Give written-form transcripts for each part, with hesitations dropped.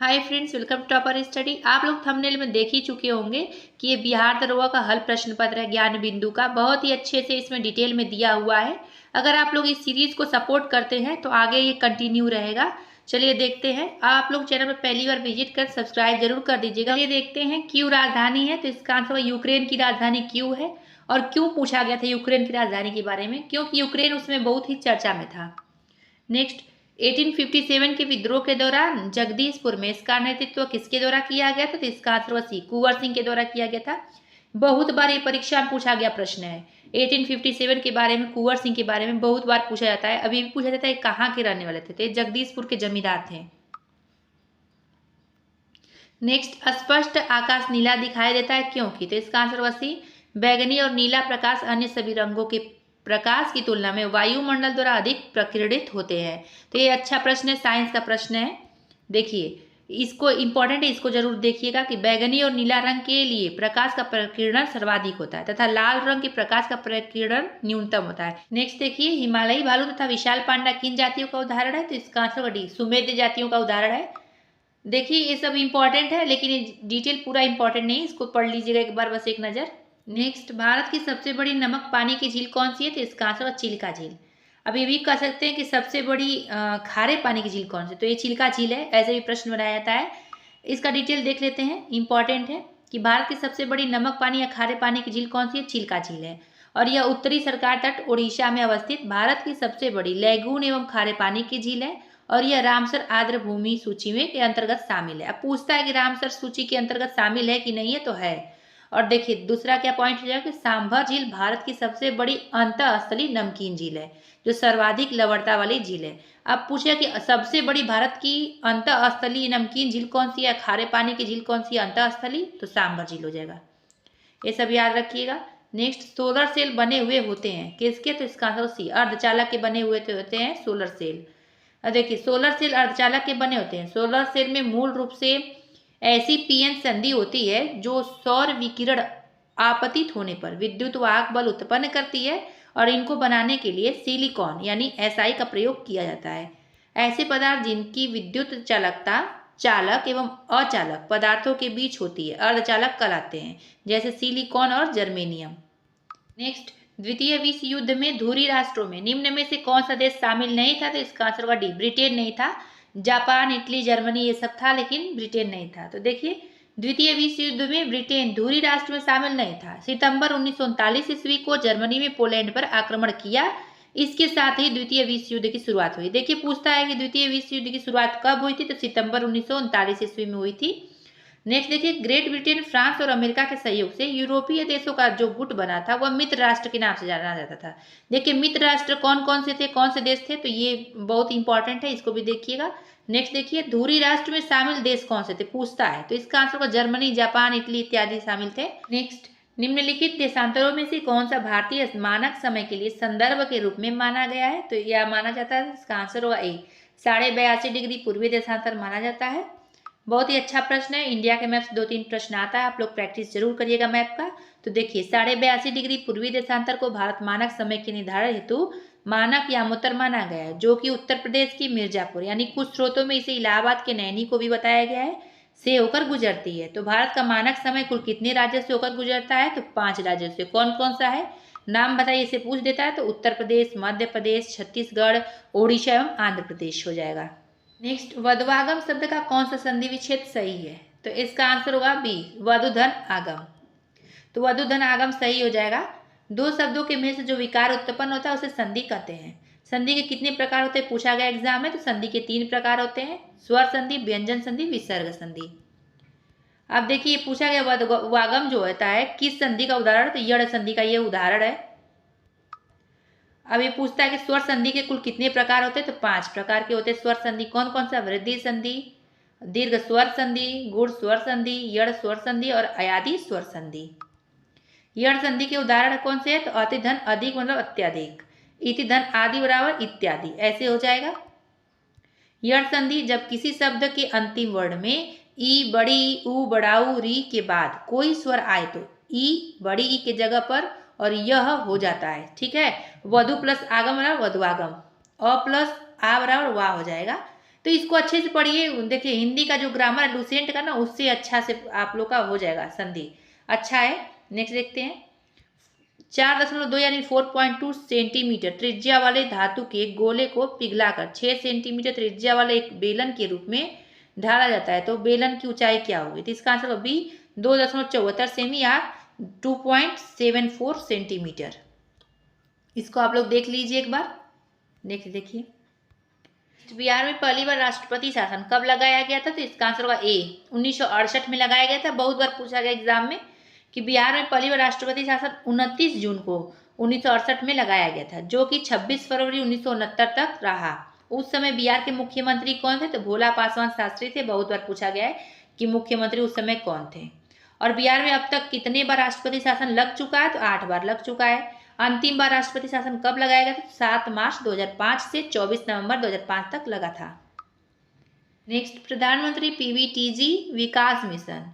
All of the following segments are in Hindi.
Hi friends, welcome to topper study. आप लोग थंबनेल में देख ही चुके होंगे कि ये बिहार दरोगा का हल प्रश्न पत्र है ज्ञान बिंदु का। बहुत ही अच्छे से इसमें डिटेल में दिया हुआ है। अगर आप लोग इस सीरीज को सपोर्ट करते हैं तो आगे ये कंटिन्यू रहेगा। चलिए देखते हैं। आप लोग चैनल पर पहली बार विजिट कर सब्सक्राइब जरूर कर दीजिएगा। ये देखते हैं क्यों राजधानी है, तो इसका आंसर यूक्रेन की राजधानी क्यों है। और क्यों पूछा गया था यूक्रेन की राजधानी के बारे में, क्योंकि यूक्रेन उसमें बहुत ही चर्चा में था। नेक्स्ट, 1857 के विद्रोह के दौरान जगदीशपुर में इसका नेतृत्व किसके द्वारा किया गया था, तो इसका आंसर सी कुंवर सिंह के द्वारा किया गया था। बहुत बार ये परीक्षा में पूछा गया प्रश्न है। 1857 के बारे में, कुंवर सिंह के बारे में बहुत बार पूछा जाता है। अभी भी पूछा जाता है कहाँ के रहने वाले थे, तो जगदीशपुर के जमींदार थे। नेक्स्ट, स्पष्ट आकाश नीला दिखाई देता है क्योंकि, तो इसका आंसर सी बैगनी और नीला प्रकाश अन्य सभी रंगों के प्रकाश की तुलना में वायुमंडल द्वारा अधिक प्रकीर्णित होते हैं। तो ये अच्छा प्रश्न है, साइंस का प्रश्न है। देखिए इसको इंपॉर्टेंट है, इसको जरूर देखिएगा कि बैगनी और नीला रंग के लिए प्रकाश का प्रकीर्णन सर्वाधिक होता है तथा लाल रंग के प्रकाश का प्रकीर्णन न्यूनतम होता है। नेक्स्ट देखिए, हिमालयी भालू तथा विशाल पांडा किन जातियों का उदाहरण है, तो इसका आंसर डी सुमेध जातियों का उदाहरण है। देखिए ये सब इंपॉर्टेंट है, लेकिन ये डिटेल पूरा इंपॉर्टेंट नहीं है, इसको पढ़ लीजिएगा एक बार बस एक नज़र। नेक्स्ट, भारत की सबसे बड़ी नमक पानी की झील कौन सी है, तो इसका आंसर है चिल्का झील। अब ये भी कह सकते हैं कि सबसे बड़ी खारे पानी की झील कौन सी, तो ये चिल्का झील है। ऐसे भी प्रश्न बनाया जाता है। इसका डिटेल देख लेते हैं, इंपॉर्टेंट है कि भारत की सबसे बड़ी नमक पानी या खारे पानी की झील कौन सी है, चिल्का झील है। और यह उत्तरी सरकार तट उड़ीसा में अवस्थित भारत की सबसे बड़ी लैगून एवं खारे पानी की झील है। और यह रामसर आर्द्र भूमि सूची में के अंतर्गत शामिल है। अब पूछता है कि रामसर सूची के अंतर्गत शामिल है कि नहीं है, तो है। और देखिए दूसरा क्या पॉइंट हो जाएगा कि सांभर झील भारत की सबसे बड़ी अंतःस्थलीय नमकीन झील है, जो सर्वाधिक लवणता वाली झील है। अब पूछे कि सबसे बड़ी भारत की अंतःस्थलीय नमकीन झील कौन सी है, खारे पानी की झील कौन सी है अंतःस्थलीय, तो सांभर झील हो जाएगा। ये सब याद रखिएगा। नेक्स्ट, सोलर सेल बने हुए होते हैं किसके, तो इसका आंसर सी अर्धचालक के बने हुए तो होते हैं सोलर सेल। देखिए सोलर सेल अर्धचालक के बने होते हैं। सोलर सेल में मूल रूप से ऐसी पीएन संधि होती है जो सौर विकिरण आपतित होने पर विद्युत वाहक बल उत्पन्न करती है, और इनको बनाने के लिए सिलिकॉन यानी एसआई का प्रयोग किया जाता है। ऐसे पदार्थ जिनकी विद्युत चालकता चालक एवं अचालक पदार्थों के बीच होती है अर्धचालक कहलाते हैं, जैसे सिलिकॉन और जर्मेनियम। नेक्स्ट, द्वितीय विश्व युद्ध में धुरी राष्ट्रों में निम्न में से कौन सा देश शामिल नहीं था, तो इसका आंसर होगा डी ब्रिटेन नहीं था। जापान, इटली, जर्मनी ये सब था, लेकिन ब्रिटेन नहीं था। तो देखिए द्वितीय विश्व युद्ध में ब्रिटेन धुरी राष्ट्र में शामिल नहीं था। सितंबर 1939 ईस्वी को जर्मनी में पोलैंड पर आक्रमण किया। इसके साथ ही द्वितीय विश्व युद्ध की शुरुआत हुई। देखिए पूछता है कि द्वितीय विश्व युद्ध की शुरुआत कब हुई थी, तो सितंबर 1939 ईस्वी में हुई थी। नेक्स्ट देखिए, ग्रेट ब्रिटेन, फ्रांस और अमेरिका के सहयोग से यूरोपीय देशों का जो गुट बना था वह मित्र राष्ट्र के नाम से जाना जाता था। देखिए मित्र राष्ट्र कौन कौन से थे, कौन से देश थे, तो ये बहुत इंपॉर्टेंट है, इसको भी देखिएगा। नेक्स्ट देखिए, धुरी राष्ट्र में शामिल देश कौन से थे पूछता है, तो इसका आंसर होगा जर्मनी, जापान, इटली इत्यादि शामिल थे। नेक्स्ट, निम्नलिखित देशांतरों में से कौन सा भारतीय मानक समय के लिए संदर्भ के रूप में माना गया है, तो यह माना जाता है, इसका आंसर होगा ए 82.5 डिग्री पूर्वी देशांतर माना जाता है। बहुत ही अच्छा प्रश्न है। इंडिया के मैप से 2-3 प्रश्न आता है, आप लोग प्रैक्टिस जरूर करिएगा मैप का। तो देखिए 82.5 डिग्री पूर्वी देशांतर को भारत मानक समय के निर्धारण हेतु मानक यामोत्तर माना गया है, जो कि उत्तर प्रदेश की मिर्जापुर यानी कुछ स्रोतों में इसे इलाहाबाद के नैनी को भी बताया गया है से होकर गुजरती है। तो भारत का मानक समय कुल कितने राज्यों से होकर गुजरता है, तो 5 राज्यों से। कौन कौन सा है, नाम बताइए, इसे पूछ देता है। तो उत्तर प्रदेश, मध्य प्रदेश, छत्तीसगढ़, ओडिशा एवं आंध्र प्रदेश हो जाएगा। नेक्स्ट, वधवागम शब्द का कौन सा संधि विच्छेद सही है, तो इसका आंसर होगा बी वधुधन आगम। तो वधुधन आगम सही हो जाएगा। दो शब्दों के में से जो विकार उत्पन्न होता है उसे संधि कहते हैं। संधि के कितने प्रकार होते हैं पूछा गया एग्जाम में, तो संधि के 3 प्रकार होते हैं, स्वर संधि, व्यंजन संधि, विसर्ग संधि। अब देखिए पूछा गया वधवागम जो होता है किस संधि का उदाहरण, तो यड़ संधि का ये उदाहरण है। अब ये पूछता है कि स्वर संधि के कुल कितने प्रकार होते हैं, तो 5 प्रकार के होते हैं स्वर संधि। कौन कौन सा, वृद्धि संधि, दीर्घ स्वर संधि, गुण स्वर संधि, यड़ स्वर संधि और अयादि स्वर संधि। यड़ संधि के उदाहरण कौन से है, तो अति धन अधिक मतलब अत्यधिक, इति धन आदि बराबर इत्यादि, ऐसे हो जाएगा। यड़ संधि जब किसी शब्द के अंतिम वर्ण में ई बड़ी ऊ बड़ाऊ री के बाद कोई स्वर आए तो ई बड़ी ई के जगह पर और यह हो जाता है, ठीक है। वधु प्लस आगम बराबर वधुआगम, अ प्लस आ बराबर वाह हो जाएगा। तो इसको अच्छे से पढ़िए। देखिए हिंदी का जो ग्रामर है लुसेंट का ना, उससे अच्छा से आप लोग का हो जाएगा संधि, अच्छा है। नेक्स्ट देखते हैं। 4.2 यानी 4.2 सेंटीमीटर त्रिज्या वाले धातु के गोले को पिघलाकर 6 सेंटीमीटर त्रिज्या वाले एक बेलन के रूप में ढाला जाता है। तो बेलन की ऊंचाई क्या होगी? तो इसका आंसर बी 2.74 सेमी या 2.74 सेंटीमीटर। इसको आप लोग देख लीजिए एक बार। देखिए बिहार में पहली बार राष्ट्रपति शासन कब लगाया गया था? तो इसका आंसर होगा ए 1968 में लगाया गया था। बहुत बार पूछा गया एग्जाम में कि बिहार में पहली बार राष्ट्रपति शासन 29 जून को 1968 में लगाया गया था, जो कि 26 फरवरी 1969 तक रहा। उस समय बिहार के मुख्यमंत्री कौन थे? तो भोला पासवान शास्त्री थे। बहुत बार पूछा गया है कि मुख्यमंत्री उस समय कौन थे। और बिहार में अब तक कितने बार राष्ट्रपति शासन लग चुका है? तो 8 बार लग चुका है। अंतिम बार राष्ट्रपति शासन कब लगाया गया था? 7 मार्च 2005 से 24 नवंबर 2005 तक लगा था। नेक्स्ट, प्रधानमंत्री पीवीटीजी विकास मिशन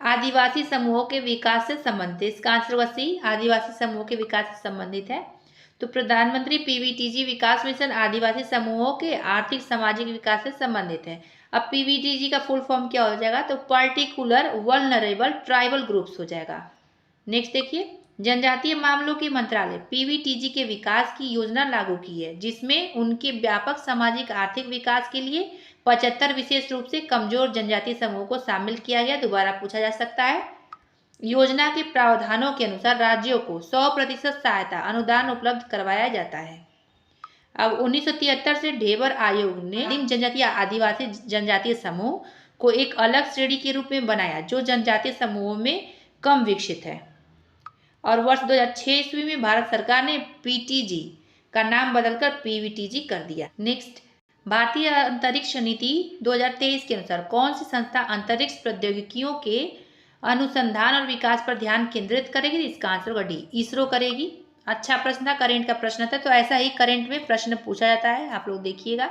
आदिवासी समूहों के विकास से संबंधित। इसका आंसर होगा सी आदिवासी समूहों के विकास से संबंधित है। तो प्रधानमंत्री पीवीटीजी विकास मिशन आदिवासी समूहों के आर्थिक सामाजिक विकास से संबंधित है। अब पीवीटीजी का फुल फॉर्म क्या हो जाएगा? तो पर्टिकुलर वल्नरेबल ट्राइबल ग्रुप्स हो जाएगा। नेक्स्ट देखिए, जनजातीय मामलों के मंत्रालय पीवीटीजी के विकास की योजना लागू की है, जिसमें उनके व्यापक सामाजिक आर्थिक विकास के लिए 75 विशेष रूप से कमजोर जनजातीय समूह को शामिल किया गया। दोबारा पूछा जा सकता है। योजना के प्रावधानों के अनुसार राज्यों को 100% सहायता अनुदान उपलब्ध करवाया जाता है। अब 1973 से ढेबर आयोग ने आदिम जनजातीय आदिवासी जनजातीय समूह को एक अलग श्रेणी के रूप में बनाया, जो जनजातीय समूहों में कम विकसित है। और वर्ष 2006 ईस्वी में भारत सरकार ने पीटीजी का नाम बदलकर पीवीटीजी कर दिया। नेक्स्ट, भारतीय अंतरिक्ष नीति 2023 के अनुसार कौन सी संस्था अंतरिक्ष प्रौद्योगिकियों के अनुसंधान और विकास पर ध्यान केंद्रित करेगी? इसका आंसर होगा डी इसरो करेगी। अच्छा प्रश्न था, करेंट का प्रश्न था, तो ऐसा ही करेंट में प्रश्न पूछा जाता है, आप लोग देखिएगा।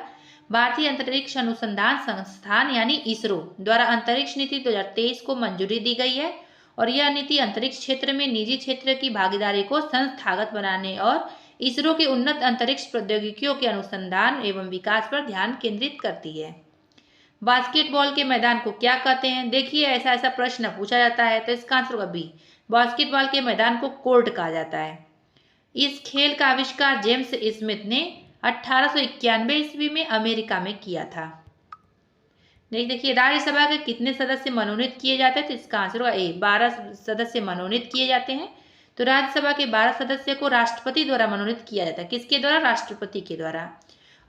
भारतीय अंतरिक्ष अनुसंधान संस्थान यानी इसरो द्वारा अंतरिक्ष नीति 2023 को मंजूरी दी गई है, और यह नीति अंतरिक्ष क्षेत्र में निजी क्षेत्र की भागीदारी को संस्थागत बनाने और इसरो के उन्नत अंतरिक्ष प्रौद्योगिकियों के अनुसंधान एवं विकास पर ध्यान केंद्रित करती है। बास्केटबॉल के मैदान को क्या कहते हैं? देखिए ऐसा ऐसा प्रश्न पूछा जाता है, तो इसका आंसर होगा बी बास्केटबॉल के मैदान को कोर्ट कहा जाता है। इस खेल का आविष्कार जेम्स स्मिथ ने 1891 ईस्वी में अमेरिका में किया था। देखिए राज्यसभा के कितने सदस्य मनोनीत किए जाते हैं? तो इसका आंसर होगा ए 12 सदस्य मनोनीत किए जाते हैं। तो राज्यसभा के 12 सदस्य को राष्ट्रपति द्वारा मनोनीत किया जाता है। किसके द्वारा? राष्ट्रपति के द्वारा।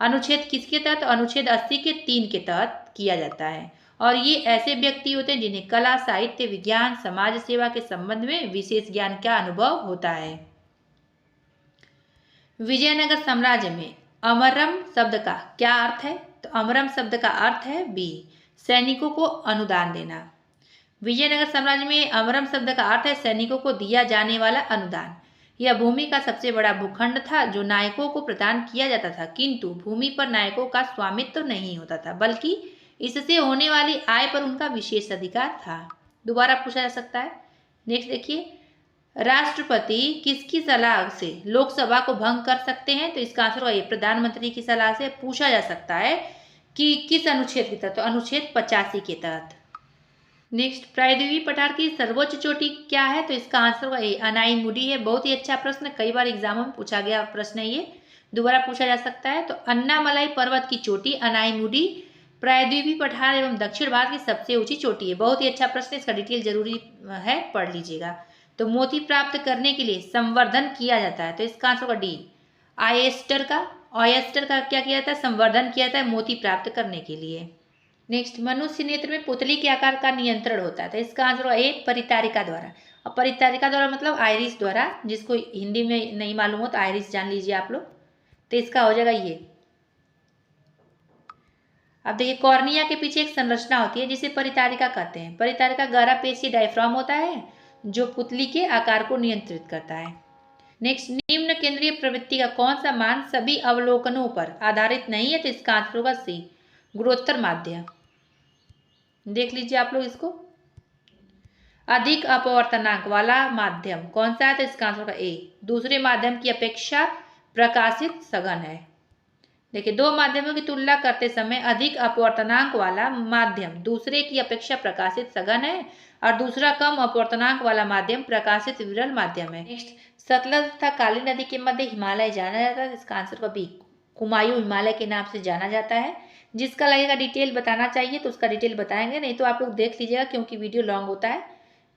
अनुच्छेद किसके तहत? अनुच्छेद 80 के 3 के तहत किया जाता है। और ये ऐसे व्यक्ति होते हैं जिन्हें कला, साहित्य, विज्ञान, समाज सेवा के संबंध में विशेष ज्ञान का अनुभव होता है। विजयनगर साम्राज्य में अमरम शब्द का क्या अर्थ है? तो अमरम शब्द का अर्थ है बी सैनिकों को अनुदान देना। विजयनगर साम्राज्य में अमरम शब्द का अर्थ है सैनिकों को दिया जाने वाला अनुदान। यह भूमि का सबसे बड़ा भूखंड था जो नायकों को प्रदान किया जाता था, किंतु भूमि पर नायकों का स्वामित्व नहीं होता था, बल्कि इससे होने वाली आय पर उनका विशेष अधिकार था। दोबारा पूछा जा सकता है। नेक्स्ट देखिए, राष्ट्रपति किसकी सलाह से लोकसभा को भंग कर सकते हैं? तो इसका आंसर होगा प्रधानमंत्री की सलाह से। पूछा जा सकता है कि किस अनुच्छेद के तहत? तो अनुच्छेद 85 के तहत। नेक्स्ट, प्रायद्वीपीय पठार की सर्वोच्च चोटी क्या है? तो इसका आंसर होगा ए अनाईमुडी है। बहुत ही अच्छा प्रश्न, कई बार एग्जामों में पूछा गया प्रश्न है ये, दोबारा पूछा जा सकता है। तो अन्नामलाई पर्वत की चोटी अनाईमुडी प्रायद्वीपीय पठार एवं दक्षिण भारत की सबसे ऊंची चोटी है। बहुत ही अच्छा प्रश्न, इसका डिटेल जरूरी है, पढ़ लीजिएगा। तो मोती प्राप्त करने के लिए संवर्धन किया जाता है। तो इसका आंसर होगा डी ऑयस्टर का क्या किया जाता है? संवर्धन किया जाता है मोती प्राप्त करने के लिए। नेक्स्ट, मनुष्य नेत्र में पुतली के आकार का नियंत्रण होता है। तो इसका आंसर होगा ए परितारिका द्वारा। और परितारिका द्वारा मतलब आइरिस द्वारा, जिसको हिंदी में नहीं मालूम हो तो आइरिस जान लीजिए आप लोग। तो इसका हो जाएगा ये। अब देखिए, कॉर्निया के पीछे एक संरचना होती है जिसे परितारिका कहते हैं। परितारिका गहरा पेशी डायफ्राम होता है जो पुतली के आकार को नियंत्रित करता है। नेक्स्ट, निम्न केंद्रीय प्रवृत्ति का कौन सा मान सभी अवलोकनों पर आधारित नहीं है? तो इसका आंसर होगा सी गुणोत्तर माध्य। देख लीजिए आप लोग इसको। अधिक अपवर्तनांक वाला माध्यम कौन सा है? तो इसका आंसर होगा ए दूसरे माध्यम की अपेक्षा प्रकाशित सघन है। देखिए, दो माध्यमों की तुलना करते समय अधिक अपवर्तनांक वाला माध्यम दूसरे की अपेक्षा प्रकाशित सघन है और दूसरा कम अपवर्तनांक वाला माध्यम प्रकाशित विरल माध्यम है। नेक्स्ट, सतलज तथा काली नदी के मध्य हिमालय जाना जाता है। इसका आंसर का बी, कुमायूं हिमालय के नाम से जाना जाता है। जिसका लगेगा डिटेल बताना चाहिए तो उसका डिटेल बताएंगे, नहीं तो आप लोग देख लीजिएगा, क्योंकि वीडियो लॉन्ग होता है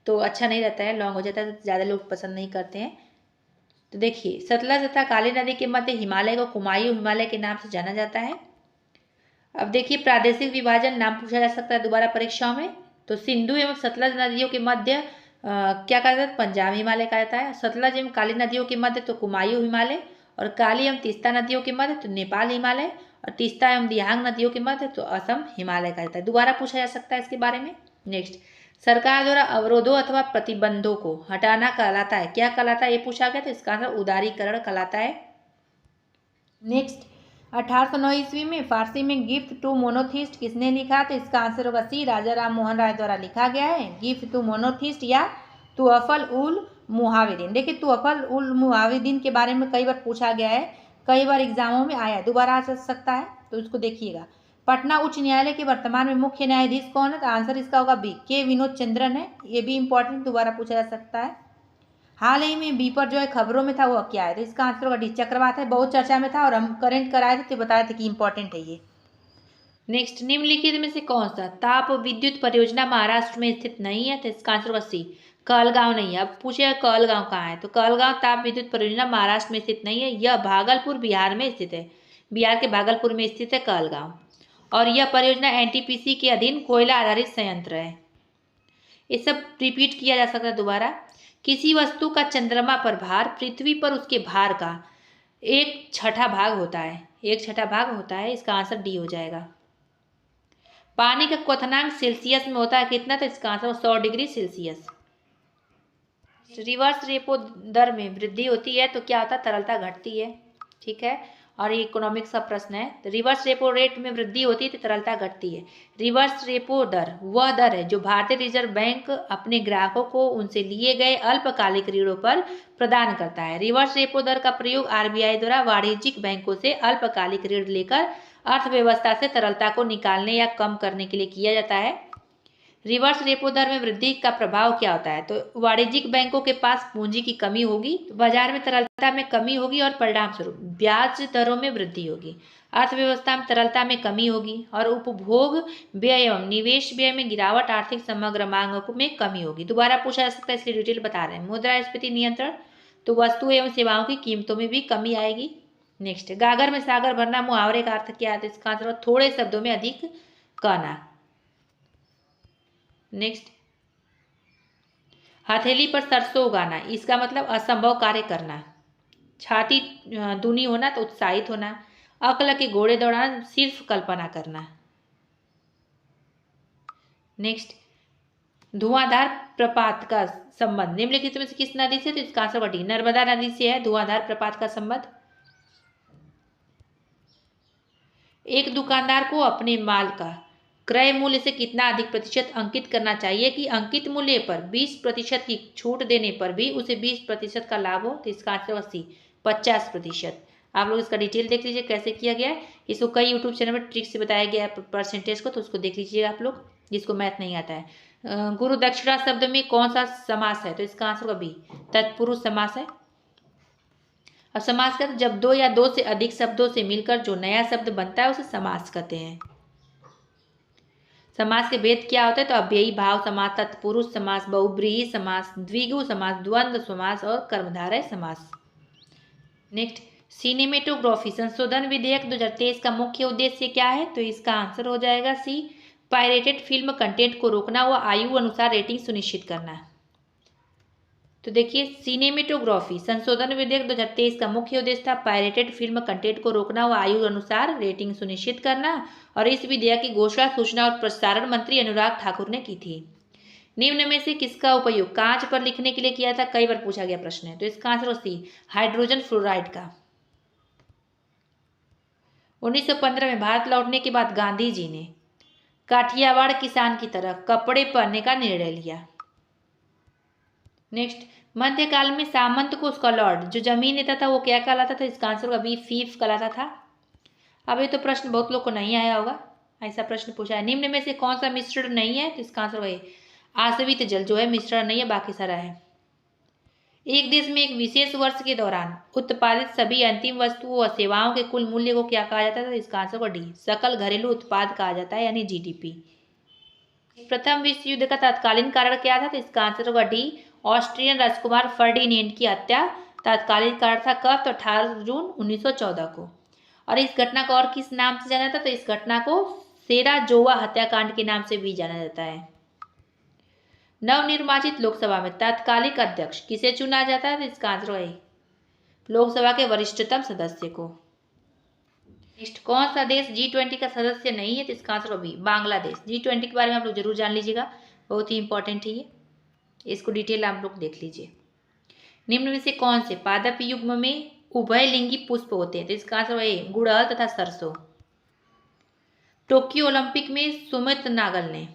तो अच्छा नहीं रहता है, लॉन्ग हो जाता है तो ज़्यादा लोग पसंद नहीं करते हैं। तो देखिए, सतलज तथा काली नदी के मध्य हिमालय को कुमायूं हिमालय के नाम से जाना जाता है। अब देखिए, प्रादेशिक विभाजन नाम पूछा जा सकता है दोबारा परीक्षाओं में। तो सिंधु एवं सतलज नदियों के मध्य क्या कहा जाता है? पंजाब हिमालय कहा जाता है। सतलज एवं काली नदियों के मध्य तो कुमायूं हिमालय, और काली एवं तीस्ता नदियों के मध्य तो नेपाल हिमालय, और तीस्ता एवं दिहांग नदियों के मध्य तो असम हिमालय कहा जाता है। दोबारा पूछा जा सकता है इसके बारे में। नेक्स्ट, सरकार द्वारा अवरोधों अथवा प्रतिबंधों को हटाना कहलाता है, क्या कहलाता है ये पूछा गया, तो इसका आंसर उदारीकरण कहलाता है। नेक्स्ट, 1809 ईस्वी में फारसी में गिफ्ट टू मोनोथिस्ट किसने लिखा, तो इसका आंसर होगा सी, राजा राम मोहन राय द्वारा लिखा गया है। गिफ्ट टू मोनोथिस्ट या तुअफल उल मुहाविदीन। देखिए, तुअफल उल मुहाविदीन के बारे में कई बार पूछा गया है, कई बार एग्जामों में आया, दोबारा आ सकता है, तो इसको देखिएगा। पटना उच्च न्यायालय के वर्तमान में मुख्य न्यायाधीश कौन है, तो आंसर इसका होगा बी, के विनोद चंद्रन है। ये भी इंपॉर्टेंट, दोबारा पूछा जा सकता है। हाल ही में बी पर जो है खबरों में था वो क्या है, तो इसका आंसर होगा डी, चक्रवात है। बहुत चर्चा में था और हम करंट कराए थे तो बताए थे कि इंपॉर्टेंट है ये। नेक्स्ट, निम्नलिखित में से कौन सा ताप विद्युत परियोजना महाराष्ट्र में स्थित नहीं है, तो इसका आंसर होगा सी, कहलगांव नहीं है। अब पूछेगा कहलगांव कहाँ है, तो कहलगांव ताप विद्युत परियोजना महाराष्ट्र में स्थित नहीं है, यह भागलपुर बिहार में स्थित है। बिहार के भागलपुर में स्थित है कहलगांव, और यह परियोजना एनटीपीसी के अधीन कोयला आधारित संयंत्र है। ये सब रिपीट किया जा सकता है दोबारा। किसी वस्तु का चंद्रमा पर भार पृथ्वी पर उसके भार का 1/6 भाग होता है, 1/6 भाग होता है। इसका आंसर डी हो जाएगा। पानी का क्वथनांक सेल्सियस में होता है कितना, तो इसका answer 100 degree Celsius. Reverse repo दर में वृद्धि होती है तो क्या होता है, तरलता घटती है, ठीक है। और ये इकोनॉमिक्स का प्रश्न है। तो रिवर्स रेपो रेट में वृद्धि होती है तो तरलता घटती है। रिवर्स रेपो दर वह दर है जो भारतीय रिजर्व बैंक अपने ग्राहकों को उनसे लिए गए अल्पकालिक ऋणों पर प्रदान करता है। रिवर्स रेपो दर का प्रयोग आरबीआई द्वारा वाणिज्यिक बैंकों से अल्पकालिक ऋण लेकर अर्थव्यवस्था से तरलता को निकालने या कम करने के लिए किया जाता है। रिवर्स रेपो दर में वृद्धि का प्रभाव क्या होता है, तो वाणिज्यिक बैंकों के पास पूंजी की कमी होगी, बाजार में तरलता में कमी होगी और परिणाम स्वरूप ब्याज दरों में वृद्धि होगी। अर्थव्यवस्था में तरलता में कमी होगी और उपभोग व्यय एवं निवेश व्यय में गिरावट, आर्थिक समग्र मांग में कमी होगी। दोबारा पूछा जा सकता है, इसलिए डिटेल बता रहे हैं। मुद्रास्फीति नियंत्रण, तो वस्तु एवं सेवाओं की कीमतों में भी कमी आएगी। नेक्स्ट, गागर में सागर भरना मुहावरे का अर्थ क्या है, तो इसका आंसर थोड़े शब्दों में अधिक कहना। नेक्स्ट, हथेली पर सरसों उगाना, इसका मतलब असंभव कार्य करना। छाती दूनी होना तो उत्साहित होना। अक्ल के घोड़े दौड़ाना, सिर्फ कल्पना करना। नेक्स्ट, धुआंधार प्रपात का संबंध निम्नलिखित में से किस नदी से, तो इसका आंसर डी, नर्मदा नदी से है धुआंधार प्रपात का संबंध। एक दुकानदार को अपने माल का क्रय मूल्य से कितना अधिक प्रतिशत अंकित करना चाहिए कि अंकित मूल्य पर 20% की छूट देने पर भी उसे 20% का लाभ हो, तो इसका आंसर सी, 50%। आप लोग इसका डिटेल देख लीजिए कैसे किया गया है। इसको कई यूट्यूब चैनल में ट्रिक से बताया गया है परसेंटेज को, तो उसको देख लीजिएगा आप लोग जिसको मैथ नहीं आता है। गुरु दक्षिणा शब्द में कौन सा समास है, तो इसका आंसर होगा बी, तत्पुरुष समास है। अब समास का जब दो या दो से अधिक शब्दों से मिलकर जो नया शब्द बनता है उसे समास कहते हैं। समास के भेद क्या होते हैं, तो अव्ययी भाव समास, तत्पुरुष समास, बहुब्रीहि समास, द्विगु समास, द्वंद्व समास और कर्मधारय समास। नेक्स्ट, सिनेमेटोग्राफी संशोधन विधेयक 2023 का मुख्य उद्देश्य क्या है, तो इसका आंसर हो जाएगा सी, पायरेटेड फिल्म कंटेंट को रोकना व आयु अनुसार रेटिंग सुनिश्चित करना। तो देखिए, सिनेमेटोग्राफी संशोधन विधेयक 2023 का मुख्य उद्देश्य था पायरेटेड फिल्म कंटेंट को रोकना व आयु अनुसार रेटिंग सुनिश्चित करना, और इस विधेयक की घोषणा सूचना और प्रसारण मंत्री अनुराग ठाकुर ने की थी। निम्न में से किसका उपयोग कांच पर लिखने के लिए किया था, कई बार पूछा गया प्रश्न है, तो इसका आंसर सी, हाइड्रोजन फ्लोराइड का। 1915 में भारत लौटने के बाद गांधी जी ने काठियावाड़ किसान की तरह कपड़े पहनने का निर्णय लिया। नेक्स्ट, मध्यकाल में सामंत को उसका लॉर्ड जो जमीन नेता था वो क्या कहलाता था, इसका आंसर होगा बी, फीफ कहलाता था। अब ये तो प्रश्न बहुत लोग को नहीं आया होगा, ऐसा प्रश्न पूछा है। निम्न में से कौन सा मिश्रण नहीं है, तो इसका आंसर वही आसवित जल जो है मिश्रण नहीं है, बाकी सारा है। एक देश में एक विशेष वर्ष के दौरान उत्पादित सभी अंतिम वस्तुओं और सेवाओं के कुल मूल्य को क्या कहा जाता है, तो इसका आंसर को डी सकल घरेलू उत्पाद कहा जाता है, यानी जीडीपी। प्रथम विश्व युद्ध का तत्कालीन कारण क्या था, तो इसका आंसर होगा डी ऑस्ट्रियन राजकुमार फर्डिनेंड की हत्या तत्कालीन कारण था। कब, तो 18 जून 1914 को। और इस घटना को और किस नाम से जाना जाता है, तो इस घटना को सेराजोवा हत्याकांड के नाम से भी जाना जाता है। नवनिर्वाचित लोकसभा में तात्कालिक अध्यक्ष किसे चुना जाता है, तो इसका आंसर है लोकसभा के वरिष्ठतम सदस्य को। नेक्स्ट, कौन सा देश G20 का सदस्य नहीं है, तो इसका आंसर भी बांग्लादेश। G20 के बारे में आप लोग जरूर जान लीजिएगा, बहुत ही इंपॉर्टेंट है ये, इसको डिटेल आप लोग देख लीजिए। निम्न में से कौन से पादप युग्म में उभयलिंगी पुष्प होते हैं, तो इसका आंसर है गुड़हल तथा सरसों। टोक्यो ओलंपिक में सुमित नागल ने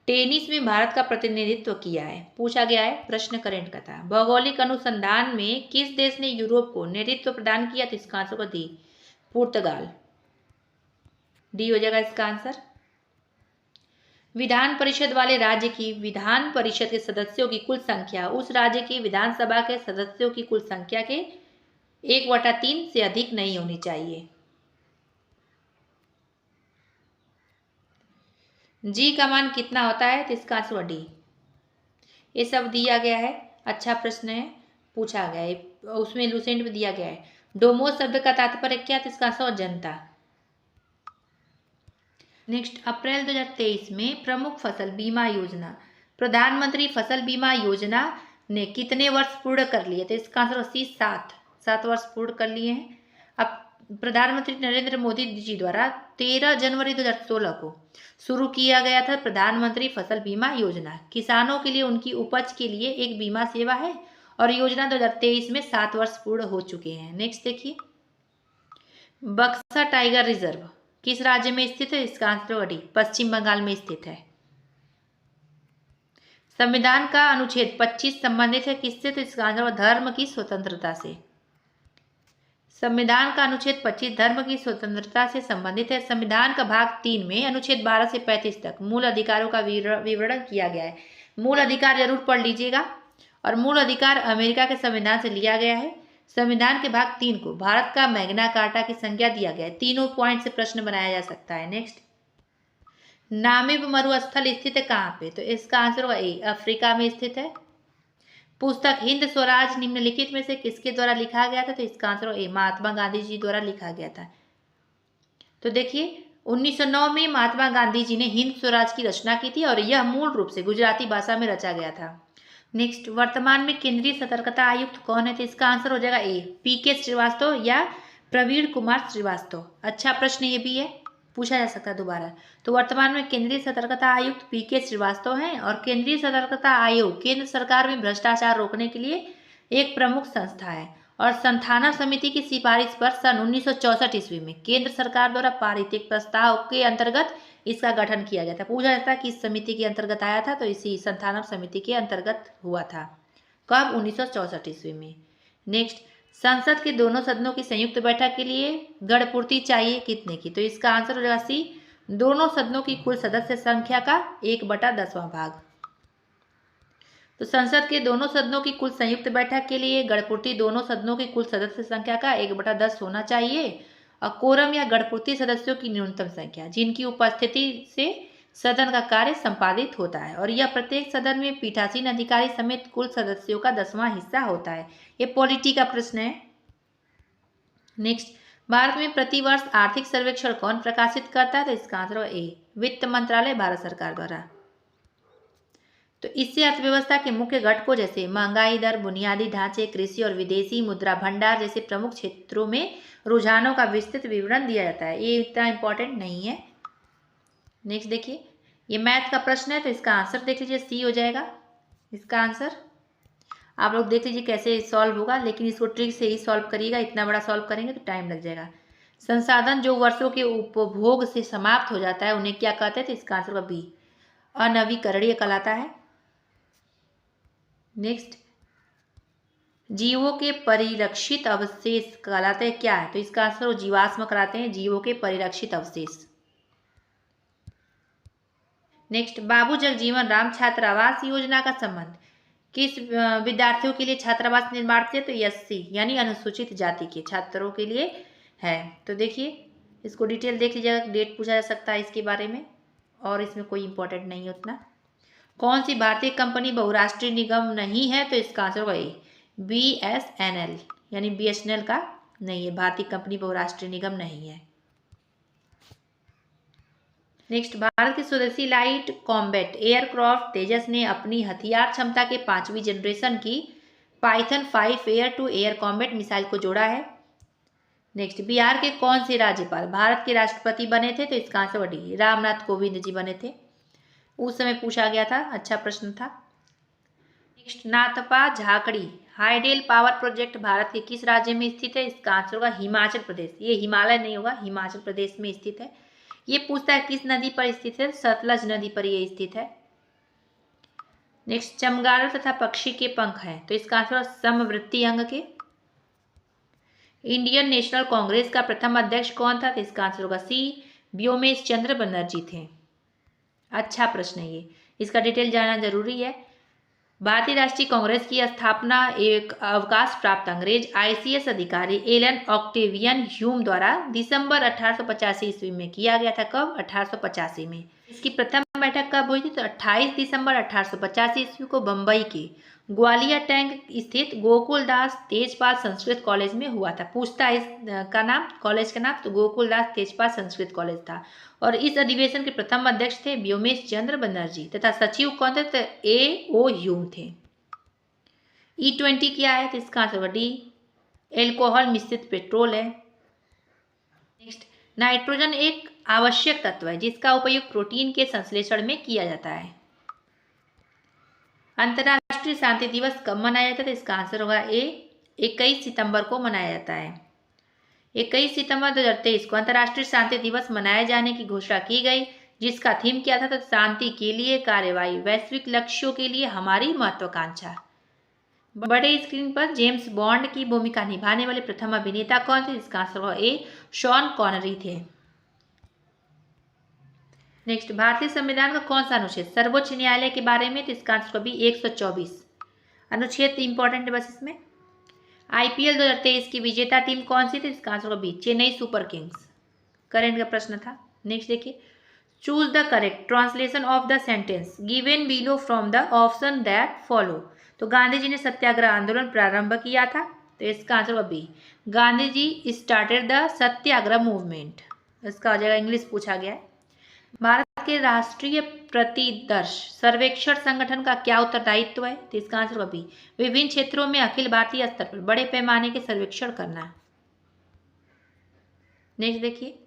टेनिस में भारत का प्रतिनिधित्व किया है, पूछा गया है, प्रश्न करेंट का था। भौगोलिक अनुसंधान में किस देश ने यूरोप को नेतृत्व प्रदान किया, तो इसका आंसर को दी पुर्तगाल, डी हो जाएगा इसका आंसर। विधान परिषद वाले राज्य की विधान परिषद के सदस्यों की कुल संख्या उस राज्य की विधानसभा के सदस्यों की कुल संख्या के 1/3 से अधिक नहीं होनी चाहिए। जी का मान कितना होता है, तो इसका आंसर डी। ये सब दिया गया है, अच्छा प्रश्न है, पूछा गया है, उसमें लूसेंट में दिया गया है। डोमोस शब्द का तात्पर्य क्या, तो इसका आंसर जनता। नेक्स्ट, अप्रैल 2023 में प्रमुख फसल बीमा योजना प्रधानमंत्री फसल बीमा योजना ने कितने वर्ष पूर्ण कर लिए, तो इसका आंसर 7 वर्ष पूर्ण कर लिए हैं। अब प्रधानमंत्री नरेंद्र मोदी जी द्वारा 13 जनवरी 2016 को शुरू किया गया था प्रधानमंत्री फसल बीमा योजना। किसानों के लिए उनकी उपज के लिए एक बीमा सेवा है और योजना 2023 में 7 वर्ष पूर्ण हो चुके हैं। नेक्स्ट देखिए, बक्सा टाइगर रिजर्व किस राज्य में स्थित है, इसका आंसर डी पश्चिम बंगाल में स्थित है। संविधान का अनुच्छेद 25 संबंधित है किससे, तो इसका आंसर धर्म की स्वतंत्रता से। संविधान का अनुच्छेद 25 धर्म की स्वतंत्रता से संबंधित है। संविधान का भाग 3 में अनुच्छेद 12 से 35 तक मूल अधिकारों का विवरण किया गया है। मूल अधिकार जरूर पढ़ लीजिएगा। और मूल अधिकार अमेरिका के संविधान से लिया गया है। संविधान के भाग 3 को भारत का मैग्ना कार्टा की संज्ञा दिया गया है। तीनों पॉइंट से प्रश्न बनाया जा सकता है। नेक्स्ट, नामिब मरुस्थल स्थित है कहाँ पे, तो इसका आंसर होगा ए अफ्रीका में स्थित है। पुस्तक हिंद स्वराज निम्नलिखित में से किसके द्वारा लिखा गया था, तो इसका आंसर ए महात्मा गांधी जी द्वारा लिखा गया था। तो देखिए 1909 में महात्मा गांधी जी ने हिंद स्वराज की रचना की थी और यह मूल रूप से गुजराती भाषा में रचा गया था। नेक्स्ट, वर्तमान में केंद्रीय सतर्कता आयुक्त कौन है, तो इसका आंसर हो जाएगा ए पीके श्रीवास्तव या प्रवीण कुमार श्रीवास्तव। अच्छा प्रश्न ये भी है, पूछा जा सकता है दोबारा। तो वर्तमान में केंद्रीय सतर्कता आयुक्त पीके श्रीवास्तव हैं और केंद्रीय सतर्कता आयोग केंद्र सरकार में भ्रष्टाचार रोकने के लिए एक प्रमुख संस्था है और संथाना समिति की सिफारिश पर सन 1964 ईस्वी में केंद्र सरकार द्वारा पारित एक प्रस्ताव के अंतर्गत इसका गठन किया गया था। पूछा जाता है कि इस समिति के अंतर्गत आया था, तो इसी संथाना समिति के अंतर्गत हुआ था। कब, 1964 ईस्वी में। नेक्स्ट, संसद के दोनों सदनों की संयुक्त बैठक के लिए गणपूर्ति चाहिए कितने की, तो इसका आंसर हो जाएगा सी दोनों सदनों की कुल सदस्य संख्या का 1/10वां भाग। तो संसद के दोनों सदनों की कुल संयुक्त बैठक के लिए गणपूर्ति दोनों सदनों की कुल सदस्य संख्या का 1/10 होना चाहिए। और कोरम या गणपूर्ति सदस्यों की न्यूनतम संख्या जिनकी उपस्थिति से सदन का कार्य संपादित होता है और यह प्रत्येक सदन में पीठासीन अधिकारी समेत कुल सदस्यों का 10वां हिस्सा होता है। ये पॉलिटी का प्रश्न है। नेक्स्ट, भारत में प्रतिवर्ष आर्थिक सर्वेक्षण कौन प्रकाशित करता है, तो इसका आंसर है ए वित्त मंत्रालय भारत सरकार द्वारा। तो इससे अर्थव्यवस्था के मुख्य घटकों जैसे महंगाई दर, बुनियादी ढांचे, कृषि और विदेशी मुद्रा भंडार जैसे प्रमुख क्षेत्रों में रुझानों का विस्तृत विवरण दिया जाता है। ये इतना इंपॉर्टेंट नहीं है। नेक्स्ट देखिए, ये मैथ का प्रश्न है, तो इसका आंसर देख लीजिए सी हो जाएगा इसका आंसर। आप लोग देख लीजिए कैसे सॉल्व होगा, लेकिन इसको ट्रिक से ही सॉल्व करिएगा। इतना बड़ा सॉल्व करेंगे तो टाइम लग जाएगा। संसाधन जो वर्षों के उपभोग से समाप्त हो जाता है उन्हें क्या कहते हैं, तो इसका आंसर बी अनवीकरणीय कहलाता है। नेक्स्ट, जीवों के परिरक्षित अवशेष कहलाते हैं क्या है? तो इसका आंसर वो जीवाश्म कहलाते हैं, जीवों के परिरक्षित अवशेष। नेक्स्ट, बाबू जगजीवन राम छात्रावास योजना का संबंध किस विद्यार्थियों के लिए छात्रावास निर्माण थे? तो एससी यानी अनुसूचित जाति के छात्रों के लिए है। तो देखिए इसको डिटेल देख लीजिएगा, डेट पूछा जा सकता है इसके बारे में, और इसमें कोई इंपॉर्टेंट नहीं है उतना। कौन सी भारतीय कंपनी बहुराष्ट्रीय निगम नहीं है? तो इसका आंसर होगा ए, BSNL यानी BSNL का नहीं है, भारतीय कंपनी बहुराष्ट्रीय निगम नहीं है। नेक्स्ट, भारत की स्वदेशी लाइट कॉम्बैट एयरक्राफ्ट तेजस ने अपनी हथियार क्षमता के 5वीं जनरेशन की Python 5 air to air combat missile को जोड़ा है। नेक्स्ट, बिहार के कौन से राज्यपाल भारत के राष्ट्रपति बने थे? तो इसका आंसर डी, रामनाथ कोविंद जी बने थे। उस समय पूछा गया था, अच्छा प्रश्न था। Next, Nathpa Jhakri hydel power project Bharat के किस राज्य में स्थित है? इसका आंसर होगा हिमाचल प्रदेश। ये हिमालय नहीं होगा, हिमाचल प्रदेश में स्थित है। ये पूछता है किस नदी पर स्थित है? सतलज नदी पर ये स्थित है। नेक्स्ट, चमगादड़ तथा पक्षी के पंख हैं, तो इसका आंसर समवृत्ति अंग के। इंडियन नेशनल कांग्रेस का प्रथम अध्यक्ष कौन था? तो इसका आंसर होगा सी, व्योमेश चंद्र बनर्जी थे। अच्छा प्रश्न है ये, इसका डिटेल जानना जरूरी है। भारतीय राष्ट्रीय कांग्रेस की स्थापना एक अवकाश प्राप्त अंग्रेज ICS अधिकारी एलन ऑक्टेवियन ह्यूम द्वारा दिसंबर 1885 ईस्वी में किया गया था। कब? 1885 में। इसकी प्रथम बैठक कब हुई थी? तो 28 दिसंबर 1885 ईस्वी को बम्बई के ग्वालियर टैंक स्थित गोकुलदास तेजपाल संस्कृत कॉलेज में हुआ था। पूछता है इसका नाम, कॉलेज का नाम, तो गोकुलदास तेजपाल संस्कृत कॉलेज था। और इस अधिवेशन के प्रथम अध्यक्ष थे व्योमेश चंद्र बनर्जी तथा सचिव कौन थे? तो A.O. ह्यूम थे। E20 क्या है? तो इसका आंसर डी, एल्कोहल मिश्रित पेट्रोल है। नेक्स्ट, नाइट्रोजन एक आवश्यक तत्व है जिसका उपयोग प्रोटीन के संश्लेषण में किया जाता है। अंतर्राष्ट्रीय शांति दिवस कब मनाया जाता है? तो इसका आंसर होगा ए, 21 सितंबर को मनाया जाता है। 21 सितंबर 2023 को अंतर्राष्ट्रीय शांति दिवस मनाए जाने की घोषणा की गई, जिसका थीम क्या था? तो शांति के लिए कार्यवाही, वैश्विक लक्ष्यों के लिए हमारी महत्वाकांक्षा। बड़े स्क्रीन पर जेम्स बॉन्ड की भूमिका निभाने वाले प्रथम अभिनेता कौन थे? इसका आंसर होगा ए, शॉन कॉनरी थे। नेक्स्ट, भारतीय संविधान का कौन सा अनुच्छेद सर्वोच्च न्यायालय के बारे में? तो इसका आंसर भी 124 अनुच्छेद इंपॉर्टेंट है बस इसमें। IPL 2023 की विजेता टीम कौन सी थी? इसका आंसर भी चेन्नई सुपर किंग्स। करेंट का प्रश्न था। नेक्स्ट देखिए, choose the correct translation of the sentence given below from the option that follow. तो गांधी जी ने सत्याग्रह आंदोलन प्रारंभ किया था, तो इसका answer B, Gandhi ji started the satyagraha movement. इसका आ जाएगा, इंग्लिश पूछा गया है। भारत के राष्ट्रीय प्रतिदर्श सर्वेक्षण संगठन का क्या उत्तरदायित्व है? तो इसका आंसर बी, विभिन्न क्षेत्रों में अखिल भारतीय स्तर पर बड़े पैमाने के सर्वेक्षण करना। नेक्स्ट देखिए,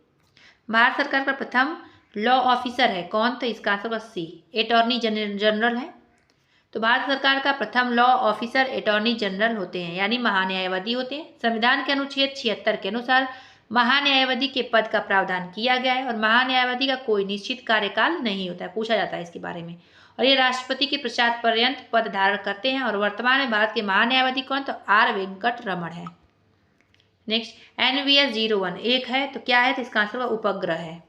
भारत सरकार का प्रथम लॉ ऑफिसर है कौन? तो इसका आंसर सी, अटॉर्नी जनरल है। तो भारत सरकार का प्रथम लॉ ऑफिसर अटॉर्नी जनरल होते हैं, यानी महान्यायवादी होते हैं। संविधान के अनुच्छेद 76 के अनुसार महान्यायवादी के पद का प्रावधान किया गया है, और महान्यायवादी का कोई निश्चित कार्यकाल नहीं होता है, पूछा जाता है इसके बारे में। और ये राष्ट्रपति के पश्चात पर्यंत पद धारण करते हैं। और वर्तमान में भारत के महान्यायवादी कौन? तो R वेंकट रमण है। नेक्स्ट, NVS 01 एक है, तो क्या है? तो इसका आंसर उपग्रह है।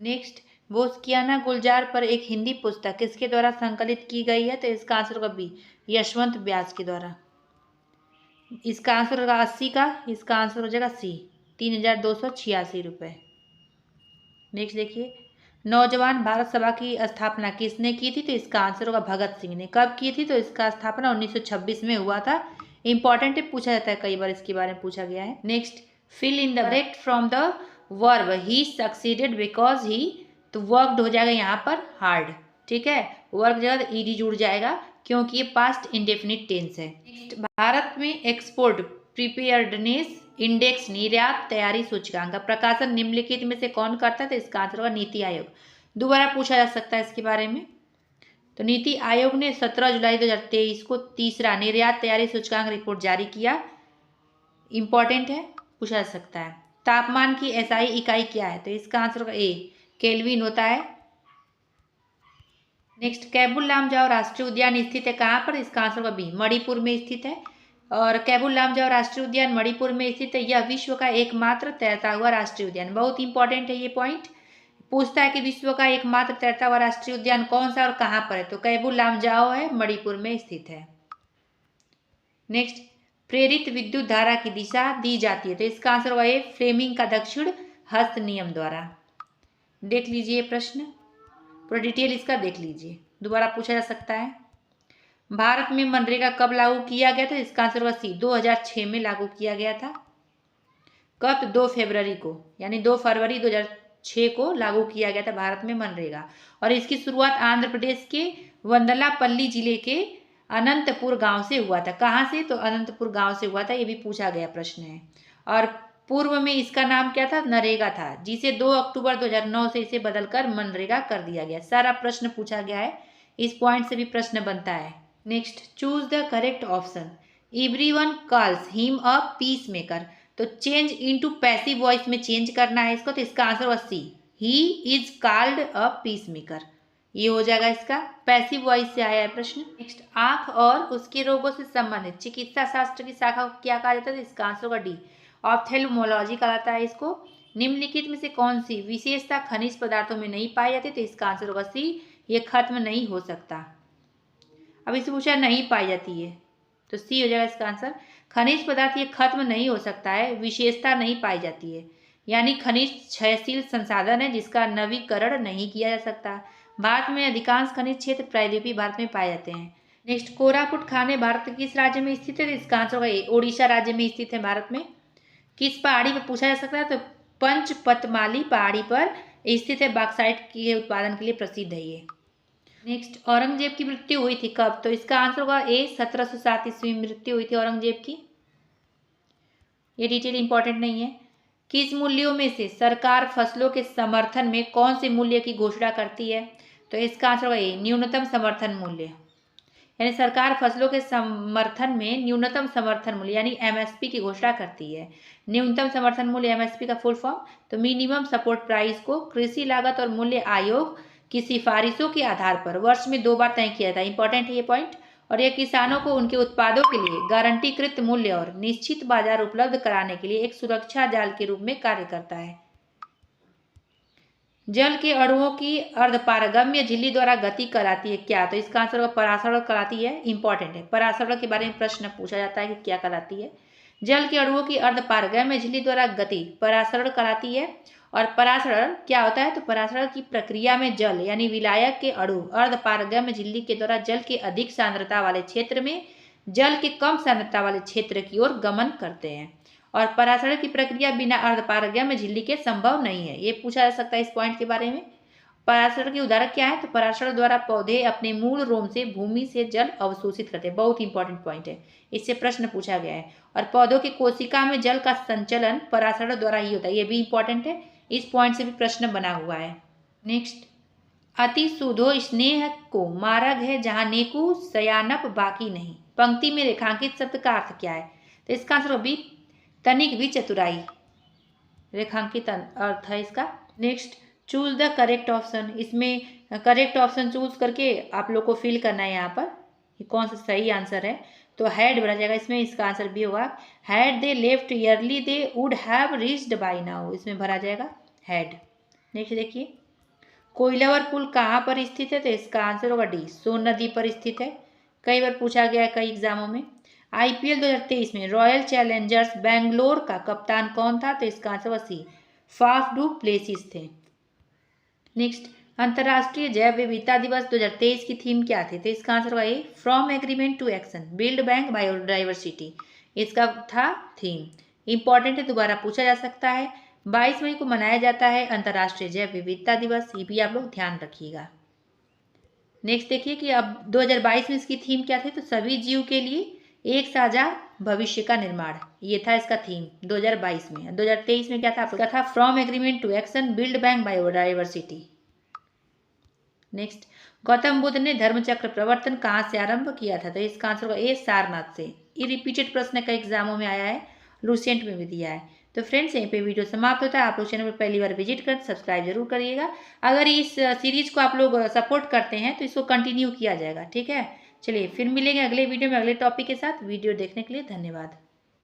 नेक्स्ट, बोस्कियाना गुलजार पर एक हिंदी पुस्तक किसके द्वारा संकलित की गई है? तो इसका आंसर होगा बी, यशवंत व्यास के द्वारा। इसका आंसर होगा 80 का, इसका आंसर हो जाएगा सी, 3286 रुपये। नेक्स्ट देखिए, नौजवान भारत सभा की स्थापना किसने की थी? तो इसका आंसर होगा भगत सिंह ने। कब की थी? तो इसका स्थापना 1926 में हुआ था। इंपॉर्टेंट है, पूछा जाता है, कई बार इसके बारे में पूछा गया है। Next, fill in the correct form the verb he succeeded because he, तो वर्कड हो जाएगा यहाँ पर हार्ड, ठीक है। वर्क जगह ईडी जुड़ जाएगा क्योंकि ये पास्ट इंडेफिनिट टेंस है। नेक्स्ट, भारत में एक्सपोर्ट प्रिपेयर्डनेस इंडेक्स निर्यात तैयारी सूचकांक का प्रकाशन निम्नलिखित में से कौन करता है? तो इसका आंसर होगा नीति आयोग। दोबारा पूछा जा सकता है इसके बारे में। तो नीति आयोग ने 17 जुलाई 2023 को तीसरा निर्यात तैयारी सूचकांक रिपोर्ट जारी किया। इंपॉर्टेंट है, पूछा जा सकता है। तापमान की SI इकाई क्या है? तो इसका आंसर होगा ए, केल्विन होता है। नेक्स्ट, कैबुल लामजाओ राष्ट्रीय उद्यान स्थित है कहाँ पर? इसका आंसर होगा बी, मणिपुर में स्थित है। और कैबुल लामजाओ राष्ट्रीय उद्यान मणिपुर में स्थित है। यह विश्व का एकमात्र तैरता हुआ राष्ट्रीय उद्यान, बहुत इंपॉर्टेंट है ये पॉइंट। पूछता है कि विश्व का एकमात्र तैरता हुआ राष्ट्रीय उद्यान कौन सा और कहाँ पर है, तो कैबुल लामजाओ है, मणिपुर में स्थित है। नेक्स्ट, प्रेरित विद्युत धारा की दिशा दी जाती है, तो इसका आंसर होगा ए, फ्लेमिंग का दक्षिण हस्त नियम द्वारा। देख लीजिए प्रश्न, पूरा डिटेल इसका देख लीजिए, दोबारा पूछा जा सकता है। भारत में मनरेगा कब लागू किया गया था? इसका आंसर होगा सी, 2006 में लागू किया गया था। कब? 2 फरवरी को, यानी 2 फरवरी 2006 को लागू किया गया था भारत में मनरेगा। और इसकी शुरुआत आंध्र प्रदेश के वंदलापल्ली जिले के अनंतपुर गांव से हुआ था। कहाँ से? तो अनंतपुर गांव से हुआ था, ये भी पूछा गया प्रश्न है। और पूर्व में इसका नाम क्या था? नरेगा था, जिसे 2 अक्टूबर 2009 से इसे बदलकर मनरेगा कर दिया गया। सारा प्रश्न पूछा गया है, इस पॉइंट से भी प्रश्न बनता है। Next, choose the correct option. Everyone calls him a peacemaker, तो चेंज इनटू पैसिव वॉइस में चेंज करना है इसको, तो इसका आंसर होगा C, he is called a peacemaker. ये हो जाएगा इसका, पैसिव वॉइस से आया है प्रश्न। नेक्स्ट, आंख और उसके रोगों से संबंधित चिकित्सा शास्त्र की शाखा को क्या कहा जाता है? तो इसका आंसर होगा डी, ऑप्थेल्मोलॉजी कहलाता है इसको। निम्नलिखित में से कौन सी विशेषता खनिज पदार्थों में नहीं पाई जाती? तो इसका आंसर होगा सी, ये खत्म नहीं हो सकता। अब इसे पूछा नहीं पाई जाती है, तो सी हो जाएगा इसका आंसर। खनिज पदार्थ ये खत्म नहीं हो सकता है, विशेषता नहीं पाई जाती है, यानी खनिज क्षयशील संसाधन है जिसका नवीकरण नहीं किया जा सकता। भारत में अधिकांश खनिज क्षेत्र प्रायद्वीपीय भारत में पाए जाते हैं। नेक्स्ट, कोरापुट खाने भारत के किस राज्य में स्थित है? तो इसका आंसर होगा ए, ओडिशा राज्य में स्थित है भारत में। किस पहाड़ी पर पूछा जा सकता है? तो पंचपतमाली पहाड़ी पर स्थित है, बॉक्साइट के उत्पादन के लिए प्रसिद्ध है ये। नेक्स्ट, औरंगजेब की मृत्यु हुई थी कब? तो इसका आंसर होगा ए, 1707 ईस्वी में मृत्यु हुई थी औरंगजेब की। ये डिटेल इंपॉर्टेंट नहीं है। किस मूल्यों में से सरकार फसलों के समर्थन में कौन से मूल्य की घोषणा करती है? तो इसका आंसर होगा ए, न्यूनतम समर्थन मूल्य। यानी सरकार फसलों के समर्थन में न्यूनतम समर्थन मूल्य यानी एमएसपी की घोषणा करती है। न्यूनतम समर्थन मूल्य एमएसपी का फुल फॉर्म, तो मिनिमम सपोर्ट प्राइस को कृषि लागत और मूल्य आयोग की सिफारिशों के आधार पर वर्ष में 2 बार तय किया जाता है। इंपॉर्टेंट है ये पॉइंट। और यह किसानों को उनके उत्पादों के लिए गारंटीकृत मूल्य और निश्चित बाजार उपलब्ध कराने के लिए एक सुरक्षा जाल के रूप में कार्य करता है। जल के अणुओं की अर्धपारगम्य झिल्ली द्वारा गति कराती है क्या? तो इसका आंसर होगा परासरण कराती है। इंपॉर्टेंट है, परासरण के बारे में प्रश्न पूछा जाता है कि क्या कराती है। जल के अणुओं की अर्धपारगम्य झिल्ली द्वारा गति परासरण कराती है। और परासरण क्या होता है? तो परासरण की प्रक्रिया में जल यानी विलायक के अणु अर्धपारगम्य झिल्ली के द्वारा जल के अधिक सांद्रता वाले क्षेत्र में जल के कम सांद्रता वाले क्षेत्र की ओर गमन करते हैं। और परासरण की प्रक्रिया बिना अर्धपारगम्य झिल्ली के संभव नहीं है, ये पूछा जा सकता है इस पॉइंट के बारे में। परासरण के उदाहरण क्या है? तो परासरण द्वारा पौधे अपने मूल रोम से भूमि से जल अवशोषित करते हैं, बहुत इंपॉर्टेंट पॉइंट है, इससे प्रश्न पूछा गया है। और पौधों की कोशिका में जल का संचलन परासरण द्वारा ही होता है, ये भी इंपॉर्टेंट है, इस पॉइंट से भी प्रश्न बना हुआ है। नेक्स्ट, अति सुधो स्नेह को मार्ग है जहाँ नेकु सयानप बाकी नहीं, पंक्ति में रेखांकित शब्द का अर्थ क्या है? तो इसका आंसर भी तनिक भी चतुराई रेखांकित अर्थ है इसका। Next, choose the correct option. इसमें करेक्ट ऑप्शन चूज करके आप लोग को फिल करना है यहाँ पर कि कौन सा सही आंसर है। तो हैड भरा जाएगा इसमें, इसका आंसर भी होगा had they left yearly they would have reached by now, इसमें भरा जाएगा हैड। नेक्स्ट देखिए, कोइलावर पुल कहाँ पर स्थित है? तो इसका आंसर होगा डी, सोन नदी पर स्थित है, कई बार पूछा गया है कई एग्जामों में। आईपीएल 2023 में रॉयल चैलेंजर्स बेंगलोर का कप्तान कौन था? तो इसका answer C, Faf du Plessis थे। नेक्स्ट, अंतर्राष्ट्रीय जैव विविधता दिवस 2023 की थीम क्या थी? तो इसका आंसर होगा A, from agreement to action build back biodiversity, इसका था थीम। इंपॉर्टेंट है, दोबारा पूछा जा सकता है। 22 मई को मनाया जाता है अंतर्राष्ट्रीय जैव विविधता दिवस, ये भी आप लोग ध्यान रखिएगा। नेक्स्ट देखिए कि अब 2022 में इसकी थीम क्या थी? तो सभी जीव के लिए एक साझा भविष्य का निर्माण, ये था इसका थीम 2022 में। 2023 में क्या था? आपका था from agreement to action build back biodiversity. Next, Gautam Buddha ने धर्मचक्र प्रवर्तन कहाँ से आरंभ किया था? तो इसका आंसर होगा ए, सारनाथ से। ये रिपीटेड प्रश्न कई एग्जामों में आया है, लूसेंट में भी दिया है। तो फ्रेंड्स यहीं पे वीडियो समाप्त होता है। आप लोग चैनल पर पहली बार विजिट कर सब्सक्राइब जरूर करिएगा। अगर इस सीरीज़ को आप लोग सपोर्ट करते हैं तो इसको कंटिन्यू किया जाएगा, ठीक है। चलिए फिर मिलेंगे अगले वीडियो में अगले टॉपिक के साथ। वीडियो देखने के लिए धन्यवाद।